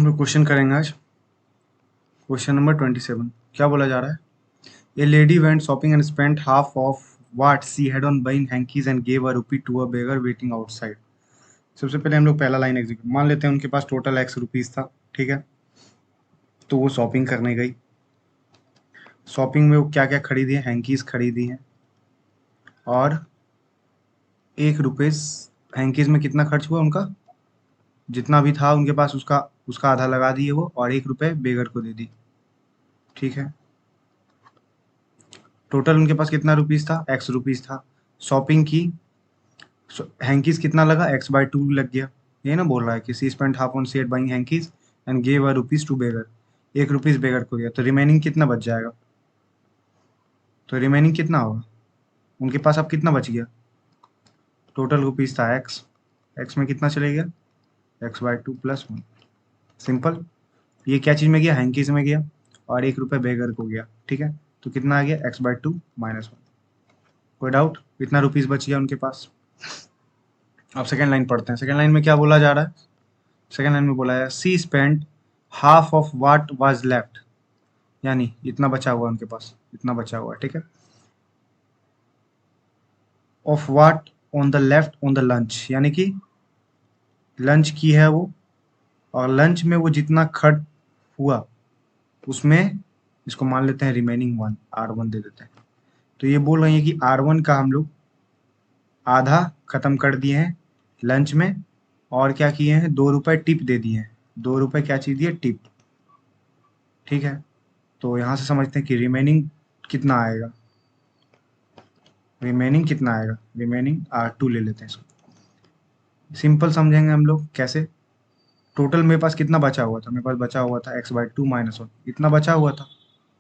हम लोग क्वेश्चन करेंगे आज। क्वेश्चन नंबर 27 क्या बोला जा रहा है? A lady went shopping and spent half of what she had on buying hankies and gave a rupee to a beggar waiting outside. सबसे पहले हम लोग पहला लाइन एग्जीक्यूट मान लेते हैं, उनके पास टोटल एक्स रुपीज था, ठीक है। तो वो शॉपिंग करने गई। शॉपिंग में वो क्या क्या खरीदी है? हैंकीज खरीदी है और 1 रुपये। हैंकीज में कितना खर्च हुआ उनका? जितना भी था उनके पास उसका उसका आधा लगा दिए वो, और 1 रुपये बेगर को दे दी, ठीक है। टोटल उनके पास कितना रुपीज था? एक्स रुपीज था। शॉपिंग की। हैंकीज कितना लगा? x/2 लग गया। ये ना बोल रहा है कि she spent half on set buying hankies and gave a rupees to beggar. 1 rupees beggar को दिया, तो रिमेनिंग कितना बच जाएगा? तो रिमेनिंग कितना होगा? उनके पास अब कितना बच गया? टोटल रुपीज था एक्स, एक्स में कितना चले गया? x/2 + 1। सिंपल। ये क्या चीज में गया? हैंकीज में गया, और 1 रुपये बेगर को गया, ठीक है। तो कितना आ गया? x/2 - 1। कोई डाउट? कितना रुपीज बच गया उनके पास? अब सेकेंड लाइन पढ़ते हैं। सेकेंड लाइन में क्या बोला जा रहा है? सेकेंड लाइन में बोला है she spend half of what was left, यानी इतना बचा हुआ उनके पास, इतना बचा हुआ है, ठीक है। Of what on the left on the lunch, यानी कि लंच की है वो, और लंच में वो जितना खर्च हुआ उसमें इसको मान लेते हैं रिमेनिंग 1, R1 दे देते हैं। तो ये बोल रही है कि R1 का हम लोग आधा खत्म कर दिए हैं लंच में, और क्या किए हैं? 2 रुपये टिप दे दिए हैं। 2 रुपये क्या चीज दिए? टिप, ठीक है। तो यहाँ से समझते हैं कि रिमेनिंग कितना आएगा। रिमेनिंग कितना आएगा? रिमेनिंग R2 ले लेते हैं इसको। सिंपल समझेंगे हम लोग कैसे। टोटल मेरे पास कितना बचा हुआ था? मेरे पास बचा हुआ था x/2 - 1, इतना बचा हुआ था।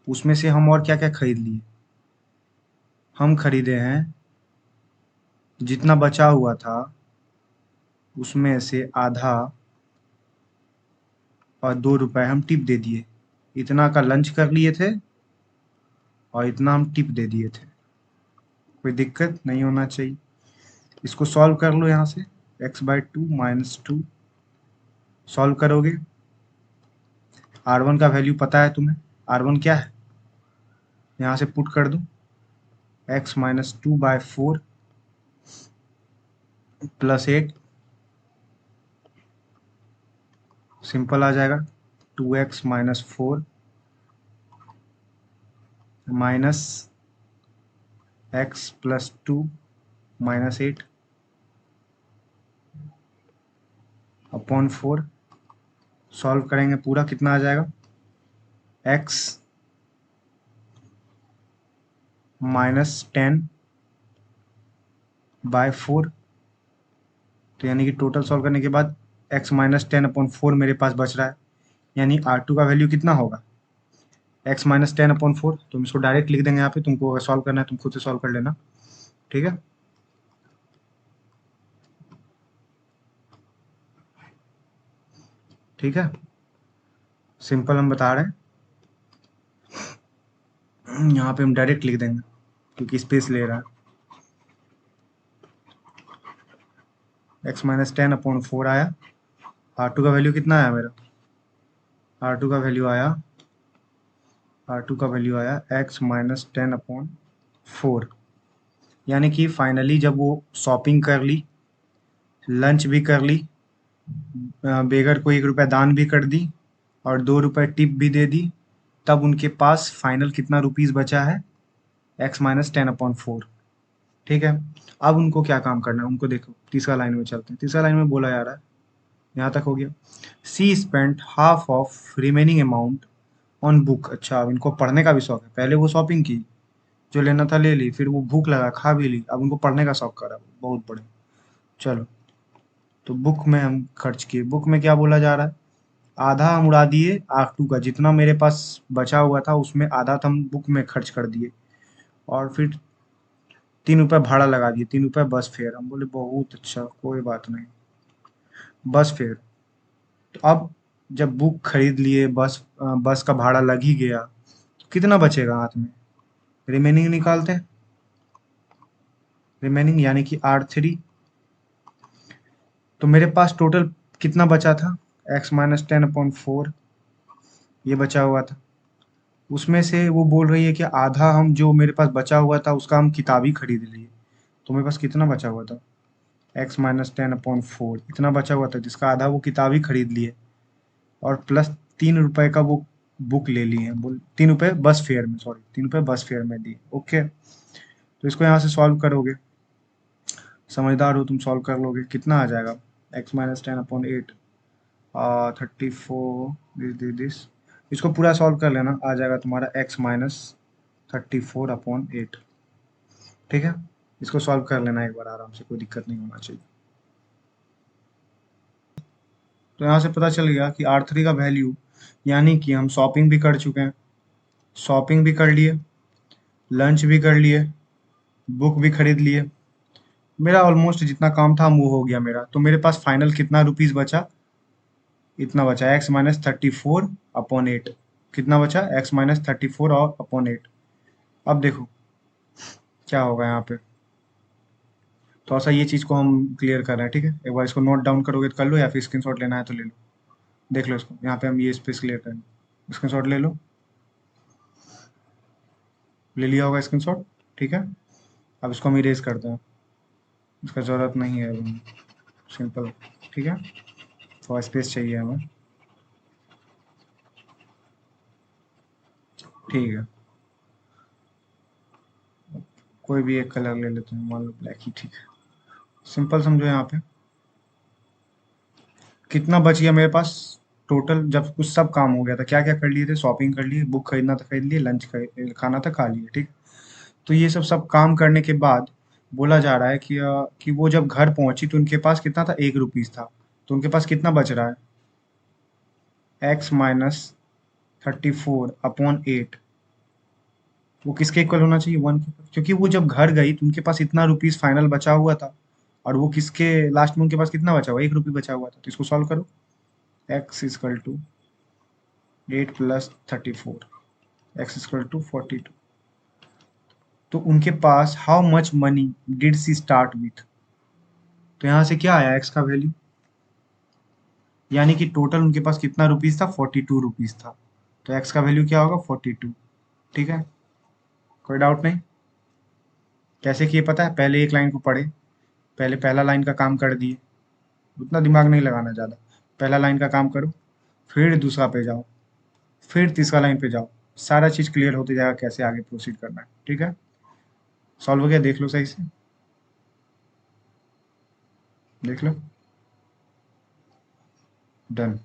उसमें से हम और क्या क्या खरीद लिए? हम खरीदे हैं, जितना बचा हुआ था उसमें से आधा, और 2 रुपये हम टिप दे दिए। इतना का लंच कर लिए थे और इतना हम टिप दे दिए थे। कोई दिक्कत नहीं होना चाहिए। इसको सॉल्व कर लो यहाँ से। x/2 - 2 सॉल्व करोगे। R1 का वैल्यू पता है तुम्हें? R1 क्या है? यहाँ से पुट कर दूं, x - 2/4 + 8, सिंपल आ जाएगा। 2x - 4 minus x + 2 - 8 upon 4। Solve करेंगे पूरा, कितना आ जाएगा? x - 10/4। तो यानी कि टोटल सॉल्व करने के बाद x - 10/4 मेरे पास बच रहा है, यानी R2 का वैल्यू कितना होगा? x - 10/4। तुम इसको डायरेक्ट लिख देंगे यहाँ पे, तुमको अगर सॉल्व करना है तुम खुद से सॉल्व कर लेना, ठीक है। ठीक है, सिंपल हम बता रहे हैं। यहाँ पे हम डायरेक्ट लिख देंगे क्योंकि स्पेस ले रहा है। x - 10/4 आया। R2 का वैल्यू कितना आया मेरा? R2 का वैल्यू आया x - 10/4, यानी कि फाइनली जब वो शॉपिंग कर ली, लंच भी कर ली, बेगर को 1 रुपया दान भी कर दी, और 2 रुपये टिप भी दे दी, तब उनके पास फाइनल कितना रुपीस बचा है? x - 10/4, ठीक है। अब उनको क्या काम करना है? उनको देखो, तीसरा लाइन में चलते हैं। तीसरा लाइन में बोला जा रहा है, यहाँ तक हो गया। She spent half of remaining amount on book. अच्छा, अब इनको पढ़ने का भी शौक है। पहले वो शॉपिंग की, जो लेना था ले ली, फिर वो भूख लगा खा भी ली, अब उनको पढ़ने का शौक करा, बहुत बड़े। चलो, तो बुक में हम खर्च किए। बुक में क्या बोला जा रहा है? आधा हम उड़ा दिए R2 का, जितना मेरे पास बचा हुआ था उसमें आधा तो हम बुक में खर्च कर दिए, और फिर 3 रुपये भाड़ा लगा दिए, 3 रुपये बस फेयर। हम बोले बहुत अच्छा, कोई बात नहीं, बस फेयर। तो अब जब बुक खरीद लिए, बस का भाड़ा लग ही गया, तो कितना बचेगा हाथ में? रिमेनिंग निकालते हैं। रिमेनिंग यानी कि R3। तो मेरे पास टोटल कितना बचा था? एक्स माइनस 10/4 ये बचा हुआ था। उसमें से वो बोल रही है कि आधा हम जो मेरे पास बचा हुआ था उसका हम किताब ही खरीद लिए। तो मेरे पास कितना बचा हुआ था? एक्स माइनस 10/4 इतना बचा हुआ था जिसका आधा वो किताब ही खरीद लिए और प्लस 3 रुपए का वो बुक ले लिए हैं। बोल 3 रुपए बस फेयर में, सॉरी 3 रुपए बस फेयर में दिए। ओके, तो इसको यहाँ से सॉल्व करोगे, समझदार हो तुम, सॉल्व कर लोगे। कितना आ जाएगा? एक्स माइनस 10/8 34 दिस इसको पूरा सॉल्व कर लेना, आ जाएगा तुम्हारा एक्स माइनस 34/8। ठीक है, इसको सॉल्व कर लेना एक बार आराम से, कोई दिक्कत नहीं होना चाहिए। तो यहाँ से पता चल गया कि R3 का वैल्यू, यानी कि हम शॉपिंग भी कर चुके हैं, शॉपिंग भी कर लिए, लंच भी कर लिए, बुक भी खरीद लिए, मेरा ऑलमोस्ट जितना काम था वो हो गया मेरा। तो मेरे पास फाइनल कितना रुपीस बचा? इतना बचा, x-34/8। कितना बचा? x-34/8। अब देखो क्या होगा यहाँ पे, थोड़ा सा ये चीज़ को हम क्लियर कर रहे हैं। ठीक है, एक बार इसको नोट डाउन करोगे तो कर लो, या फिर स्क्रीनशॉट लेना है तो ले लो। देख लो इसको, यहाँ पे हम ये स्पेस क्लियर करेंगे। स्क्रीनशॉट ले लो, ले लिया होगा स्क्रीनशॉट। ठीक है, अब इसको हम इरेज करते हैं, इसका ज़रूरत नहीं है अभी, सिंपल। ठीक है, थोड़ा स्पेस चाहिए हमें। ठीक है, कोई भी एक कलर ले लेते हैं, मान लो ब्लैक ही ठीक है। सिंपल समझो, यहाँ पे कितना बच गया मेरे पास टोटल? जब कुछ सब काम हो गया था, क्या क्या कर लिए थे? शॉपिंग कर लिए, बुक खरीदना था खरीद लिए, लंच खाना था खा लिए। ठीक, तो ये सब सब काम करने के बाद बोला जा रहा है कि वो जब घर पहुंची तो उनके पास कितना था? 1 रुपीज़ था। तो उनके पास कितना बच रहा है? x-34/8 वो किसके इक्वल होना चाहिए? 1 के, क्योंकि वो जब घर गई तो उनके पास इतना रुपीज़ फाइनल बचा हुआ था, और वो किसके लास्ट में उनके पास कितना बचा हुआ? 1 रुपये बचा हुआ था। तो इसको सॉल्व करो, x = 8 + 34, x = 42। तो उनके पास how much money did she start with? तो यहाँ से क्या आया? x का वैल्यू, यानी कि टोटल उनके पास कितना रुपीस था? 42 रुपीस था। तो x का वैल्यू क्या होगा? 42। ठीक है, कोई डाउट नहीं? कैसे किए पता है? पहले एक लाइन को पढ़े, पहले पहला लाइन का काम कर दिए, उतना दिमाग नहीं लगाना ज़्यादा। पहला लाइन का काम करो, फिर दूसरा पे जाओ, फिर तीसरा लाइन पे जाओ, सारा चीज़ क्लियर होते जाएगा कैसे आगे प्रोसीड करना है। ठीक है, सॉल्व हो गया? देख लो सही से, देख लो, डन।